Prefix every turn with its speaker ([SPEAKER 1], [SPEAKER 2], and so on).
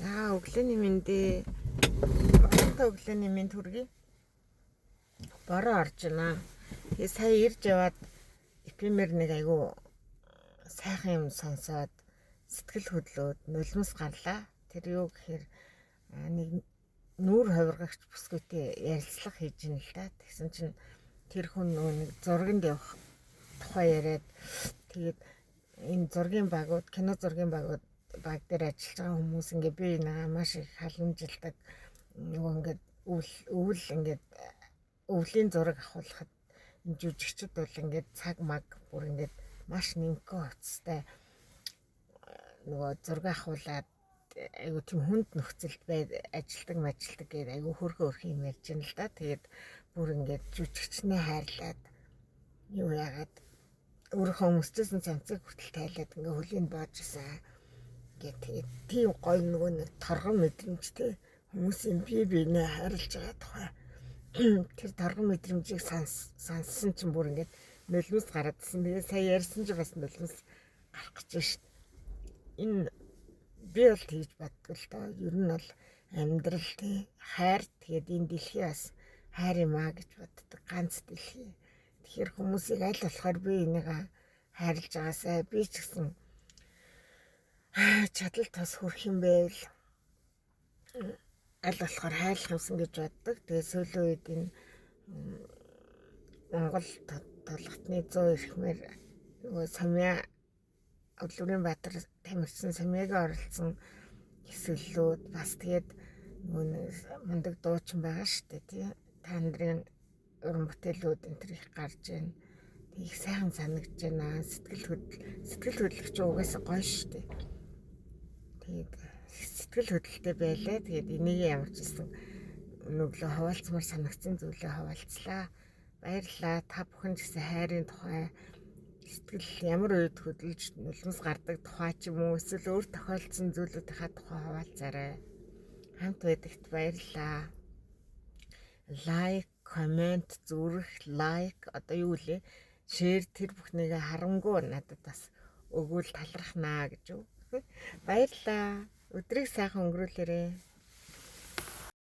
[SPEAKER 1] За өглөөний мэндээ багтаа өглөөний мэнд хүргэе. Бороо орж байна. Тэгээ сая ирж яваад эпимер нэг айгу сайхан юм сонсоод сэтгэл хөдлөөд нулимс гарлаа. Тэр юу гэхээр нэг нүүр хувиргагч бүсгүйтэй ярилцлага хийж ин л да. Тэгсэн чинь тэр хүн нөгөө нэг зурганд явах тухай яриад тэгээд энэ зургийн багууд, кино зургийн багууд баг дээр ажиллаж байгаа хүмүүс ингээ би нэг маш их халамжилдаг нөгөө ингээд өвөл ингээд өвлийн зураг авахлахад энэ жүжигчд бол ингээд цаг маг бүр ингээд маш нэмхэ хувцастай нөгөө зураг авахулаад айгу тийм хүнд нөхцөлд ажилдаг гэдэг айгу хөрхөн юм ярьж байна л да. Тэгээд бүр ингээд жүжигчнээ хайрлаад юу яагаад өөрийнхөө өмсчсэн цамцыг хүртэл тайлаад ингээ хөлийн боож исэн гэх тэгээд тийм гоё нөгөө нэг торгон мэдрэмжтэй хүмүүсийн бие хайрлаж байгаа тухай тэр торгон мэдрэмжийг сонссон чинь бүр ингээд нулимс гараадсэн. Тэгээд сая ярьсан чинь бас нулимс гарах гэж шít. Энэ би бол тэгж боддог л доо. Ер нь бол амьдрал тий хайр тэгээд энэ дэлхий бас хайр юм аа гэж боддог. Ганц дэлхий. Тэгэхээр хүмүүсийг аль болохоор би энийг хайрлаж байгаасай би ч гэсэн чадал тас хүрх юм байвал аль болохоор хайрлах юмсан гэж боддог. Тэгээ сүүлийн үед энэ Монгол толготны 100 эрхмээр нөгөө Самья Өглүүрийн Баатар тамирчин Самьягийн оролцсон хэсэглүүд бас тэгээд нөгөө мундаг дуучин байгаа шүү дээ тий. Та нарын уран бүтээлүүд энэ төр их гарч байна. Тэг их сайхан санагдж байна. Сэтгэл хөдлөгч угаасаа гоё шүү дээ. Тэгээд сэтгэл хөдлөлтэй байлаа. Тэгээд энийг ямар ч гэсэн өнөглөө хаваалцмаар санагдсан зүйлээ хаваалцлаа. Баярлалаа. Та бүхэн ч гэсэн хайрын тухай сэтгэл ямар үед хөдөлж нулимс гардаг тухай ч юм уу эсвэл өөр тохиолдсон зүйлүүдийнхаа тухай хаваалцаарай. Хамт байдагт баярлалаа. Лайк, коммент, зүрх, лайк одоо юу лээ? Шеэр тэр бүхнийг харамгүй надад бас өгвөл талархнаа гэж үү. Баярлалаа. Өдрийг сайхан өнгөрүүлээрэй.